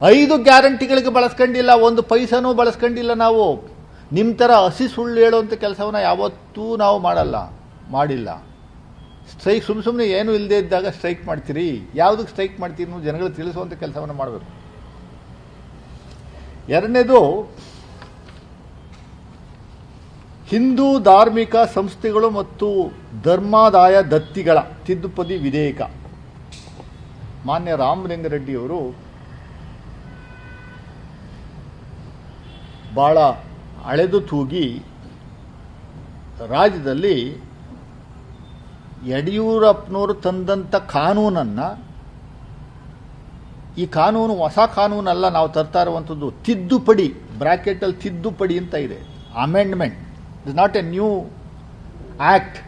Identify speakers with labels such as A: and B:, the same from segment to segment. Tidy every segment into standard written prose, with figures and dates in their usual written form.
A: 5 ಗ್ಯಾರಂಟಿಗಳಿಗೆ ಬಳಸ್ಕೊಂಡಿಲ್ಲ, ಒಂದು ಪೈಸನೂ ಬಳಸ್ಕೊಂಡಿಲ್ಲ. ನಾವು ನಿಮ್ಮ ಥರ ಹಸಿ ಸುಳ್ಳು ಹೇಳುವಂಥ ಕೆಲಸವನ್ನು ಯಾವತ್ತೂ ನಾವು ಮಾಡಿಲ್ಲ. ಸ್ಟ್ರೈಕ್ ಸುಮ್ಮನೆ ಏನೂ ಇಲ್ಲದೆ ಇದ್ದಾಗ ಸ್ಟ್ರೈಕ್ ಮಾಡ್ತೀರಿ. ಯಾವುದಕ್ಕೆ ಸ್ಟ್ರೈಕ್ ಮಾಡ್ತೀರಿ ನೀವು ಜನಗಳಿಗೆ ತಿಳಿಸುವಂಥ ಕೆಲಸವನ್ನು ಮಾಡಬೇಕು. ಎರಡನೇದು, ಹಿಂದೂ ಧಾರ್ಮಿಕ ಸಂಸ್ಥೆಗಳು ಮತ್ತು ಧರ್ಮಾದಾಯ ದತ್ತಿಗಳ ತಿದ್ದುಪಡಿ ವಿಧೇಯಕ. ಮಾನ್ಯ ರಾಮಲಿಂಗಾರೆಡ್ಡಿಯವರು ಭಾಳ ಅಳೆದು ತೂಗಿ ರಾಜ್ಯದಲ್ಲಿ ಯಡಿಯೂರಪ್ಪನವರು ತಂದಂಥ ಕಾನೂನನ್ನು, ಈ ಕಾನೂನು ಹೊಸ ಕಾನೂನಲ್ಲ ನಾವು ತರ್ತಾ ಇರುವಂಥದ್ದು, ತಿದ್ದುಪಡಿ, ಬ್ರ್ಯಾಕೆಟಲ್ಲಿ ತಿದ್ದುಪಡಿ ಅಂತ ಇದೆ, amendment, is not A new act.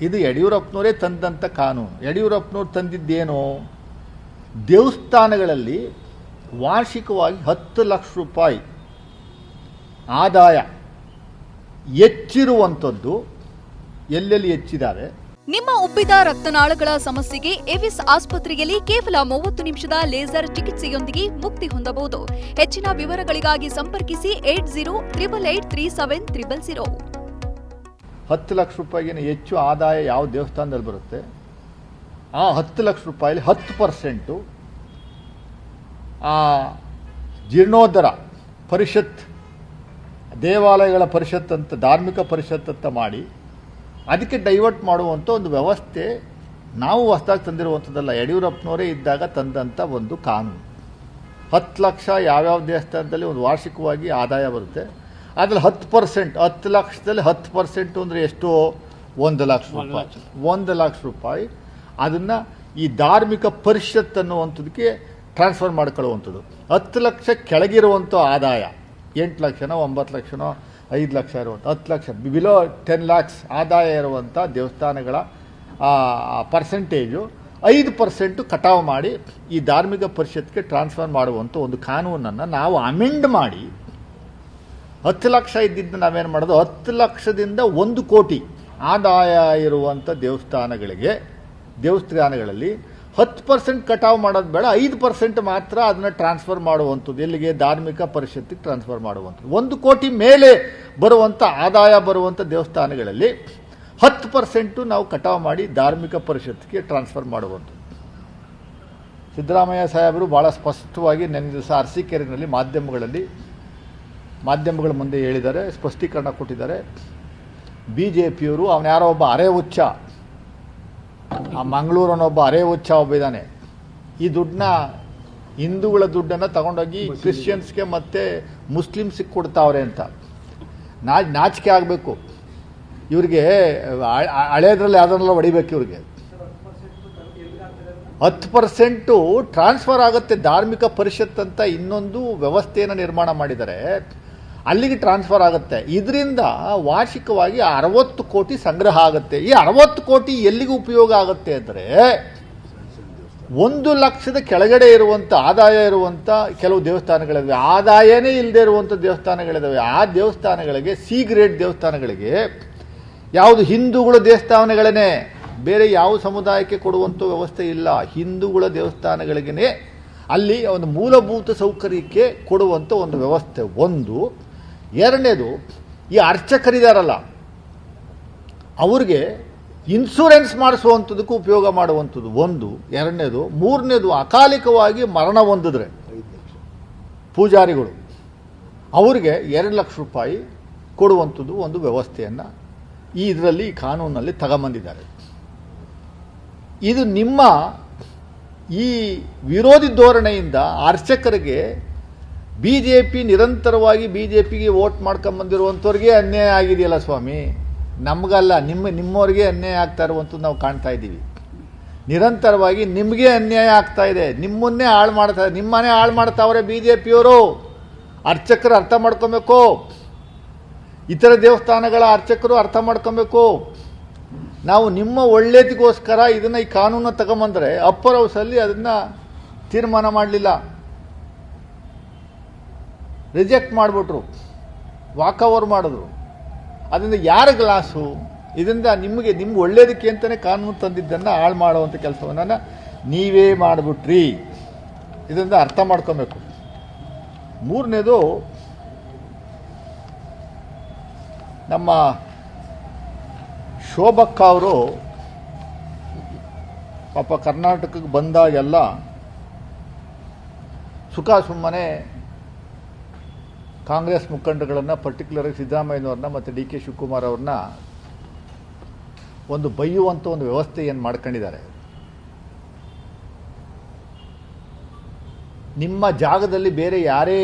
A: ಇದು ಯಡಿಯೂರಪ್ಪನವರೇ ತಂದಂಥ ಕಾನೂನು. ಯಡಿಯೂರಪ್ಪನವ್ರು ತಂದಿದ್ದೇನು, ದೇವಸ್ಥಾನಗಳಲ್ಲಿ ವಾರ್ಷಿಕವಾಗಿ 10 ಲಕ್ಷ ರೂಪಾಯಿ ಆದಾಯ ಹೆಚ್ಚಿರುವಂಥದ್ದು ಎಲ್ಲೆಲ್ಲಿ ಹೆಚ್ಚಿದ್ದಾರೆ.
B: ನಿಮ್ಮ ಉಬ್ಬಿದ ರಕ್ತನಾಳಗಳ ಸಮಸ್ಯೆಗೆ ಎವಿಸ್ ಆಸ್ಪತ್ರೆಯಲ್ಲಿ ಕೇವಲ 30 ನಿಮಿಷದ ಲೇಸರ್ ಚಿಕಿತ್ಸೆಯೊಂದಿಗೆ ಮುಕ್ತಿ ಹೊಂದಬಹುದು. ಹೆಚ್ಚಿನ ವಿವರಗಳಿಗಾಗಿ ಸಂಪರ್ಕಿಸಿ 8088837300.
A: 10 ಲಕ್ಷ ರೂಪಾಯಿಗಿನ ಹೆಚ್ಚು ಆದಾಯ ಯಾವ ದೇವಸ್ಥಾನದಲ್ಲಿ ಬರುತ್ತೆ, ಆ 10 ಲಕ್ಷ ರೂಪಾಯಿಲಿ 10% ಆ ಜೀರ್ಣೋದ್ಧಾರ ಪರಿಷತ್, ದೇವಾಲಯಗಳ ಪರಿಷತ್ ಅಂತ, ಧಾರ್ಮಿಕ ಪರಿಷತ್ ಅಂತ ಮಾಡಿ ಅದಕ್ಕೆ ಡೈವರ್ಟ್ ಮಾಡುವಂಥ ಒಂದು ವ್ಯವಸ್ಥೆ ನಾವು ಹೊಸದಾಗಿ ತಂದಿರುವಂಥದ್ದಲ್ಲ. ಯಡಿಯೂರಪ್ಪನವರೇ ಇದ್ದಾಗ ತಂದಂಥ ಒಂದು ಕಾನೂನು. 10 ಲಕ್ಷ ಯಾವ್ಯಾವ ದೇವಸ್ಥಾನದಲ್ಲಿ ಒಂದು ವಾರ್ಷಿಕವಾಗಿ ಆದಾಯ ಬರುತ್ತೆ, ಅದರಲ್ಲಿ 10%, 10 ಲಕ್ಷದಲ್ಲಿ 10% ಅಂದರೆ ಎಷ್ಟು, 1 ಲಕ್ಷ ರೂಪಾಯಿ. 1 ಲಕ್ಷ ರೂಪಾಯಿ ಅದನ್ನು ಈ ಧಾರ್ಮಿಕ ಪರಿಷತ್ ಅನ್ನುವಂಥದ್ದಕ್ಕೆ ಟ್ರಾನ್ಸ್ಫರ್ ಮಾಡ್ಕೊಳ್ಳುವಂಥದ್ದು. 10 ಲಕ್ಷ ಕೆಳಗಿರುವಂಥ ಆದಾಯ, 8 ಲಕ್ಷನೋ 9 ಲಕ್ಷನೋ 5 ಲಕ್ಷ ಇರುವಂಥ, 10 ಲಕ್ಷ ಬಿಲೋ 10 ಲ್ಯಾಕ್ಸ್ ಆದಾಯ ಇರುವಂಥ ದೇವಸ್ಥಾನಗಳ ಪರ್ಸೆಂಟೇಜು 5% ಕಟಾವು ಮಾಡಿ ಈ ಧಾರ್ಮಿಕ ಪರಿಷತ್ಗೆ ಟ್ರಾನ್ಸ್ಫರ್ ಮಾಡುವಂಥ ಒಂದು ಕಾನೂನನ್ನು ನಾವು ಅಮೆಂಡ್ ಮಾಡಿ 10 ಲಕ್ಷ ಇದ್ದಿದ್ದು ನಾವೇನು ಮಾಡೋದು, 10 ಲಕ್ಷದಿಂದ 1 ಕೋಟಿ ಆದಾಯ ಇರುವಂಥ ದೇವಸ್ಥಾನಗಳಲ್ಲಿ 10% ಕಟಾವು ಮಾಡೋದು ಬೇಡ, 5% ಮಾತ್ರ ಅದನ್ನು ಟ್ರಾನ್ಸ್ಫರ್ ಮಾಡುವಂಥದ್ದು. ಎಲ್ಲಿಗೆ, ಧಾರ್ಮಿಕ ಪರಿಷತ್ತಿಗೆ ಟ್ರಾನ್ಸ್ಫರ್ ಮಾಡುವಂಥದ್ದು. 1 ಕೋಟಿ ಮೇಲೆ ಬರುವಂಥ ಆದಾಯ ಬರುವಂಥ ದೇವಸ್ಥಾನಗಳಲ್ಲಿ 10% ನಾವು ಕಟಾವು ಮಾಡಿ ಧಾರ್ಮಿಕ ಪರಿಷತ್ತಿಗೆ ಟ್ರಾನ್ಸ್ಫರ್ ಮಾಡುವಂಥದ್ದು. ಸಿದ್ದರಾಮಯ್ಯ ಸಾಹೇಬರು ಭಾಳ ಸ್ಪಷ್ಟವಾಗಿ ನೆನ್ನೆ ದಿವಸ ಅರಸೀಕೆರೆಯಲ್ಲಿ ಮಾಧ್ಯಮಗಳ ಮುಂದೆ ಹೇಳಿದ್ದಾರೆ, ಸ್ಪಷ್ಟೀಕರಣ ಕೊಟ್ಟಿದ್ದಾರೆ. BJPಯವರು ಅವನ್ಯಾರೋ ಒಬ್ಬ ಅರೆ ಹುಚ್ಚ, ಆ ಮಂಗಳೂರನ್ನೊಬ್ಬ ಅರೆ ಹುಚ್ಚ ಒಬ್ಬ ಇದ್ದಾನೆ, ಈ ದುಡ್ಡನ್ನ, ಹಿಂದೂಗಳ ದುಡ್ಡನ್ನು ತಗೊಂಡೋಗಿ ಕ್ರಿಶ್ಚಿಯನ್ಸ್ಗೆ ಮತ್ತು ಮುಸ್ಲಿಮ್ಸಿಗೆ ಕೊಡ್ತಾವ್ರೆ ಅಂತ. ನಾಚಿಕೆ ಆಗಬೇಕು ಇವ್ರಿಗೆ. ಹಳೇದ್ರಲ್ಲಿ ಯಾವ್ದನ್ನೆಲ್ಲ ಹೊಡಿಬೇಕು ಇವ್ರಿಗೆ. 10% ಟ್ರಾನ್ಸ್ಫರ್ ಆಗುತ್ತೆ. ಧಾರ್ಮಿಕ ಪರಿಷತ್ ಅಂತ ಇನ್ನೊಂದು ವ್ಯವಸ್ಥೆಯನ್ನು ನಿರ್ಮಾಣ ಮಾಡಿದ್ದಾರೆ, ಅಲ್ಲಿಗೆ ಟ್ರಾನ್ಸ್ಫರ್ ಆಗುತ್ತೆ. ಇದರಿಂದ ವಾರ್ಷಿಕವಾಗಿ 60 ಕೋಟಿ ಸಂಗ್ರಹ ಆಗುತ್ತೆ. ಈ 60 ಕೋಟಿ ಎಲ್ಲಿಗೆ ಉಪಯೋಗ ಆಗುತ್ತೆ ಅಂದರೆ, 1 ಲಕ್ಷದ ಕೆಳಗಡೆ ಇರುವಂಥ ಆದಾಯ ಇರುವಂಥ ಕೆಲವು ದೇವಸ್ಥಾನಗಳಿವೆ, ಆದಾಯನೇ ಇಲ್ಲದೆ ಇರುವಂಥ ದೇವಸ್ಥಾನಗಳಿದ್ದಾವೆ. ಆ ದೇವಸ್ಥಾನಗಳಿಗೆ, ಸಿ ಗ್ರೇಡ್ ದೇವಸ್ಥಾನಗಳಿಗೆ, ಯಾವುದು ಹಿಂದೂಗಳ ದೇವಸ್ಥಾನಗಳೇ, ಬೇರೆ ಯಾವ ಸಮುದಾಯಕ್ಕೆ ಕೊಡುವಂಥ ವ್ಯವಸ್ಥೆ ಇಲ್ಲ, ಹಿಂದೂಗಳ ದೇವಸ್ಥಾನಗಳಿಗೇ ಅಲ್ಲಿ ಒಂದು ಮೂಲಭೂತ ಸೌಕರ್ಯಕ್ಕೆ ಕೊಡುವಂಥ ಒಂದು ವ್ಯವಸ್ಥೆ ಒಂದು. ಎರಡನೇದು, ಈ ಅರ್ಚಕರಿದಾರಲ್ಲ ಅವ್ರಿಗೆ ಇನ್ಶೂರೆನ್ಸ್ ಮಾಡಿಸುವಂಥದ್ದಕ್ಕೂ ಉಪಯೋಗ ಮಾಡುವಂಥದ್ದು ಒಂದು. ಎರಡನೇದು. ಮೂರನೇದು, ಅಕಾಲಿಕವಾಗಿ ಮರಣ ಹೊಂದಿದ್ರೆ ಪೂಜಾರಿಗಳು ಅವ್ರಿಗೆ 2 ಲಕ್ಷ ರೂಪಾಯಿ ಕೊಡುವಂಥದ್ದು ಒಂದು ವ್ಯವಸ್ಥೆಯನ್ನು ಈ ಕಾನೂನಲ್ಲಿ ತಗೊಂಬಂದಿದ್ದಾರೆ. ಇದು ನಿಮ್ಮ ಈ ವಿರೋಧಿ ಧೋರಣೆಯಿಂದ ಅರ್ಚಕರಿಗೆ, ನಿರಂತರವಾಗಿ BJPಗೆ ವೋಟ್ ಮಾಡ್ಕೊಂಬಂದಿರುವಂಥವ್ರಿಗೆ ಅನ್ಯಾಯ ಆಗಿದೆಯಲ್ಲ ಸ್ವಾಮಿ, ನಮಗಲ್ಲ, ನಿಮ್ಮವ್ರಿಗೆ ಅನ್ಯಾಯ ಆಗ್ತಾ ಇರುವಂಥದ್ದು ನಾವು ಕಾಣ್ತಾ ಇದ್ದೀವಿ. ನಿರಂತರವಾಗಿ ನಿಮಗೆ ಅನ್ಯಾಯ ಆಗ್ತಾ ಇದೆ, ನಿಮ್ಮನ್ನೇ ಹಾಳು ಮಾಡ್ತಾ, ನಿಮ್ಮನ್ನೇ ಹಾಳು ಮಾಡ್ತಾವ್ರೆ BJPಯವರು. ಅರ್ಚಕರು ಅರ್ಥ ಮಾಡ್ಕೊಬೇಕು, ಇತರ ದೇವಸ್ಥಾನಗಳ ಅರ್ಚಕರು ಅರ್ಥ ಮಾಡ್ಕೊಬೇಕು. ನಾವು ನಿಮ್ಮ ಒಳ್ಳೇದಿಗೋಸ್ಕರ ಇದನ್ನು, ಈ ಕಾನೂನು ತಗೊಂಬಂದರೆ ಅಪ್ಪರ್ ಹೌಸಲ್ಲಿ ಅದನ್ನು ತೀರ್ಮಾನ ಮಾಡಲಿಲ್ಲ, ರಿಜೆಕ್ಟ್ ಮಾಡಿಬಿಟ್ರು, ವಾಕಓವರ್ ಮಾಡಿದ್ರು. ಅದರಿಂದ ಯಾರ ಗ್ಲಾಸು? ಇದರಿಂದ ನಿಮ್ಮ ಒಳ್ಳೇದಕ್ಕೆ ಅಂತಲೇ ಕಾನೂನು ತಂದಿದ್ದನ್ನು ಹಾಳು ಮಾಡುವಂಥ ಕೆಲಸವನ್ನು ನೀವೇ ಮಾಡಿಬಿಟ್ರಿ. ಇದರಿಂದ ಅರ್ಥ ಮಾಡ್ಕೊಬೇಕು. ಮೂರನೇದು, ನಮ್ಮ ಶೋಭಕ್ಕ ಅವರು ಪಾಪ ಕರ್ನಾಟಕಕ್ಕೆ ಬಂದಾಗೆಲ್ಲ ಸುಮ್ಮನೆ ಕಾಂಗ್ರೆಸ್ ಮುಖಂಡಗಳನ್ನು, ಪರ್ಟಿಕ್ಯುಲರಾಗಿ ಸಿದ್ದರಾಮಯ್ಯನವ್ರನ್ನ ಮತ್ತು ಡಿ ಕೆ ಶಿವಕುಮಾರ್ ಅವ್ರನ್ನ ಒಂದು ಬೈಯುವಂಥ ಒಂದು ವ್ಯವಸ್ಥೆ ಏನು ಮಾಡ್ಕೊಂಡಿದ್ದಾರೆ. ನಿಮ್ಮ ಜಾಗದಲ್ಲಿ ಬೇರೆ ಯಾರೇ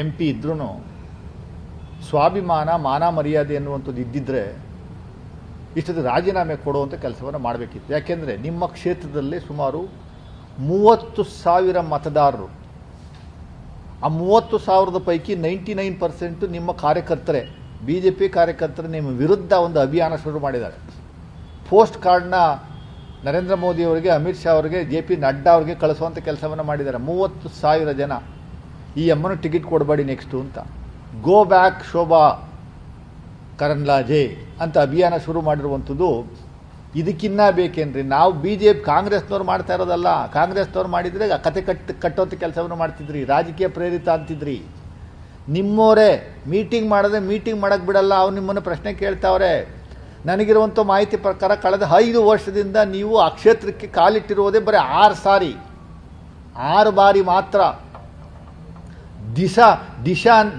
A: MP ಇದ್ರೂ ಸ್ವಾಭಿಮಾನ, ಮಾನ ಮರ್ಯಾದೆ ಎನ್ನುವಂಥದ್ದು ಇದ್ದಿದ್ದರೆ ಇಷ್ಟೊಂದು ರಾಜೀನಾಮೆ ಕೊಡುವಂಥ ಕೆಲಸವನ್ನು ಮಾಡಬೇಕಿತ್ತು. ಯಾಕೆಂದರೆ ನಿಮ್ಮ ಕ್ಷೇತ್ರದಲ್ಲಿ ಸುಮಾರು 30,000 ಮತದಾರರು. ಆ 30,000 ಪೈಕಿ 99% ನಿಮ್ಮ ಕಾರ್ಯಕರ್ತರೇ, BJP ಕಾರ್ಯಕರ್ತರು ನಿಮ್ಮ ವಿರುದ್ಧ ಒಂದು ಅಭಿಯಾನ ಶುರು ಮಾಡಿದ್ದಾರೆ. ಪೋಸ್ಟ್ ಕಾರ್ಡ್ನ ನರೇಂದ್ರ ಮೋದಿ ಅವರಿಗೆ, ಅಮಿತ್ ಶಾ ಅವರಿಗೆ, JP ನಡ್ಡಾ ಅವರಿಗೆ ಕಳಿಸುವಂಥ ಕೆಲಸವನ್ನು ಮಾಡಿದ್ದಾರೆ. 30,000 ಜನ ಈ ಅಮ್ಮನ ಟಿಕೆಟ್ ಕೊಡಬೇಡಿ ನೆಕ್ಸ್ಟು ಅಂತ, ಗೋ ಬ್ಯಾಕ್ ಶೋಭಾ ಕರಂದ್ಲಾಜೆ ಅಂತ ಅಭಿಯಾನ ಶುರು ಮಾಡಿರುವಂಥದ್ದು. ಇದಕ್ಕಿನ್ನ ಬೇಕೇನ್ರಿ? ನಾವು BJP ಕಾಂಗ್ರೆಸ್ನವ್ರು ಮಾಡ್ತಾ ಇರೋದಲ್ಲ. ಕಾಂಗ್ರೆಸ್ನವ್ರು ಮಾಡಿದರೆ ಕತೆ ಕಟ್ಟೋಂಥ ಕೆಲಸವನ್ನು ಮಾಡ್ತಿದ್ರಿ, ರಾಜಕೀಯ ಪ್ರೇರಿತ ಅಂತಿದ್ರಿ. ನಿಮ್ಮವರೇ ಮೀಟಿಂಗ್ ಮಾಡಿದ್ರೆ ಮೀಟಿಂಗ್ ಮಾಡೋಕ್ಕೆ ಬಿಡಲ್ಲ, ಅವ್ರು ನಿಮ್ಮನ್ನು ಪ್ರಶ್ನೆ ಕೇಳ್ತಾವ್ರೆ. ನನಗಿರುವಂಥ ಮಾಹಿತಿ ಪ್ರಕಾರ ಕಳೆದ 5 ವರ್ಷದಿಂದ ನೀವು ಆ ಕ್ಷೇತ್ರಕ್ಕೆ ಕಾಲಿಟ್ಟಿರುವುದೇ ಬರೀ 6 ಬಾರಿ ಮಾತ್ರ.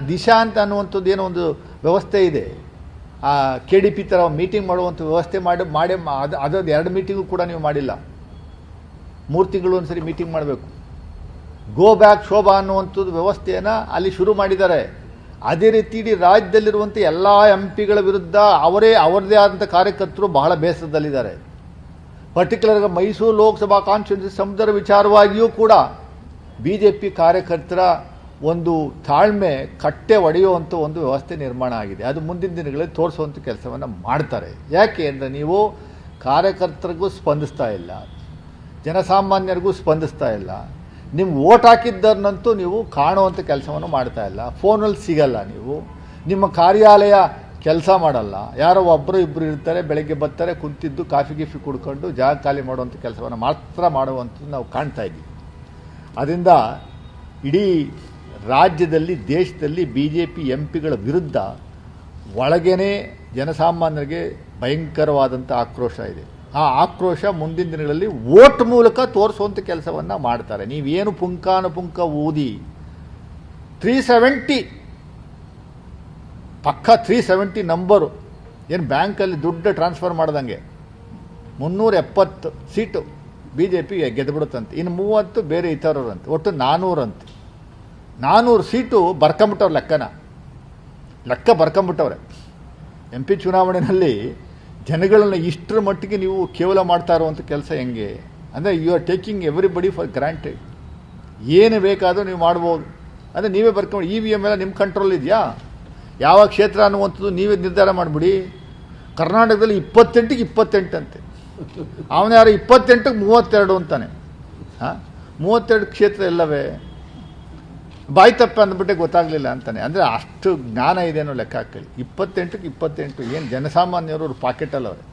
A: ದಿಶಾ ಅಂತ ಅನ್ನುವಂಥದ್ದು ಏನೋ ಒಂದು ವ್ಯವಸ್ಥೆ ಇದೆ, ಆ KDP ಥರ ಮೀಟಿಂಗ್ ಮಾಡುವಂಥ ವ್ಯವಸ್ಥೆ ಮಾಡಿ ಅದೊಂದು 2 ಮೀಟಿಂಗು ಕೂಡ ನೀವು ಮಾಡಿಲ್ಲ. 3 ತಿಂಗಳು ಒಂದ್ಸರಿ ಮೀಟಿಂಗ್ ಮಾಡಬೇಕು. ಗೋ ಬ್ಯಾಕ್ ಶೋಭಾ ಅನ್ನುವಂಥದ್ದು ವ್ಯವಸ್ಥೆಯನ್ನು ಅಲ್ಲಿ ಶುರು ಮಾಡಿದ್ದಾರೆ. ಅದೇ ರೀತಿ ಇಡೀ ರಾಜ್ಯದಲ್ಲಿರುವಂಥ ಎಲ್ಲ MP ಗಳ ವಿರುದ್ಧ ಅವರದೇ ಆದಂಥ ಕಾರ್ಯಕರ್ತರು ಬಹಳ ಬೇಸರದಲ್ಲಿದ್ದಾರೆ. ಪರ್ಟಿಕ್ಯುಲರ್గా ಮೈಸೂರು ಲೋಕಸಭಾ ಕಾನ್ಸ್ಟಿಟ್ಯೂನ್ಸಿ ಸಮುದ್ರ ವಿಚಾರವಾಗಿಯೂ ಕೂಡ BJP ಕಾರ್ಯಕರ್ತರ ಒಂದು ತಾಳ್ಮೆ ಕಟ್ಟೆ ಒಡೆಯುವಂಥ ಒಂದು ವ್ಯವಸ್ಥೆ ನಿರ್ಮಾಣ ಆಗಿದೆ. ಅದು ಮುಂದಿನ ದಿನಗಳಲ್ಲಿ ತೋರಿಸುವಂಥ ಕೆಲಸವನ್ನು ಮಾಡ್ತಾರೆ. ಯಾಕೆ ಅಂದರೆ ನೀವು ಕಾರ್ಯಕರ್ತರಿಗೂ ಸ್ಪಂದಿಸ್ತಾ ಇಲ್ಲ, ಜನಸಾಮಾನ್ಯರಿಗೂ ಸ್ಪಂದಿಸ್ತಾ ಇಲ್ಲ. ನಿಮ್ಗೆ ಓಟ್ ಹಾಕಿದ್ದರನ್ನಂತೂ ನೀವು ಕಾಣುವಂಥ ಕೆಲಸವನ್ನು ಮಾಡ್ತಾ ಇಲ್ಲ. ಫೋನಲ್ಲಿ ಸಿಗಲ್ಲ, ನೀವು ನಿಮ್ಮ ಕಾರ್ಯಾಲಯ ಕೆಲಸ ಮಾಡಲ್ಲ. ಯಾರೋ ಒಬ್ಬರು ಇಬ್ಬರು ಇರ್ತಾರೆ, ಬೆಳಗ್ಗೆ ಬರ್ತಾರೆ, ಕುಂತಿದ್ದು ಕಾಫಿ ಕುಡ್ಕೊಂಡು ಜಾಗ ಖಾಲಿ ಮಾಡುವಂಥ ಕೆಲಸವನ್ನು ಮಾತ್ರ ಮಾಡುವಂಥದ್ದು ನಾವು ಕಾಣ್ತಾ ಇದ್ದೀವಿ. ಅದರಿಂದ ಇಡೀ ರಾಜ್ಯದಲ್ಲಿ, ದೇಶದಲ್ಲಿ BJP MP ಗಳ ವಿರುದ್ಧ ಒಳಗೇನೆ ಜನಸಾಮಾನ್ಯರಿಗೆ ಭಯಂಕರವಾದಂಥ ಆಕ್ರೋಶ ಇದೆ. ಆ ಆಕ್ರೋಶ ಮುಂದಿನ ದಿನಗಳಲ್ಲಿ ವೋಟ್ ಮೂಲಕ ತೋರಿಸುವಂಥ ಕೆಲಸವನ್ನು ಮಾಡ್ತಾರೆ. ನೀವೇನು ಪುಂಖಾನುಪುಂಖ ಊದಿ 370 ಪಕ್ಕ 370 ನಂಬರು ಏನು ಬ್ಯಾಂಕಲ್ಲಿ ದುಡ್ಡು ಟ್ರಾನ್ಸ್ಫರ್ ಮಾಡ್ದಂಗೆ 370 ಸೀಟು BJP ಗೆದ್ದುಬಿಡುತ್ತಂತೆ. ಇನ್ನು 30 ಬೇರೆ ಇತರರಂತೆ, ಒಟ್ಟು 400 ಅಂತೆ. 400 ಸೀಟು ಬರ್ಕೊಂಬಿಟ್ಟವ್ರೆ, ಲೆಕ್ಕ ಬರ್ಕೊಂಬಿಟ್ಟವ್ರೆ. MP ಚುನಾವಣೆಯಲ್ಲಿ ಜನಗಳನ್ನು ಇಷ್ಟರ ಮಟ್ಟಿಗೆ ನೀವು ಕೇವಲ ಮಾಡ್ತಾ ಇರುವಂಥ ಕೆಲಸ ಹೆಂಗೆ ಅಂದರೆ, you are taking everybody for granted. ಏನು ಬೇಕಾದರೂ ನೀವು ಮಾಡ್ಬೋದು ಅಂದರೆ ನೀವೇ ಬರ್ಕೊಂಡು. EVM ಎಲ್ಲ ನಿಮ್ಮ ಕಂಟ್ರೋಲ್ ಇದೆಯಾ? ಯಾವ ಕ್ಷೇತ್ರ ಅನ್ನುವಂಥದ್ದು ನೀವೇ ನಿರ್ಧಾರ ಮಾಡಿಬಿಡಿ. ಕರ್ನಾಟಕದಲ್ಲಿ 28ಗೆ 28 ಅಂತೆ, ಅವನು ಯಾರು 28ಗೆ 32 ಅಂತಾನೆ. 32 ಕ್ಷೇತ್ರ ಎಲ್ಲವೇ ಬಾಯಿ ತಪ್ಪೆ ಅಂದ್ಬಿಟ್ಟೆ ಗೊತ್ತಾಗಲಿಲ್ಲ ಅಂತಾನೆ. ಅಂದರೆ ಅಷ್ಟು ಜ್ಞಾನ ಇದೆ ಅನ್ನೋ ಲೆಕ್ಕ ಹಾಕಿ. 28ಕ್ಕೆ 28 ಏನು ಜನಸಾಮಾನ್ಯರು ಅವ್ರ ಪಾಕೆಟಲ್ಲವ್ರೆ.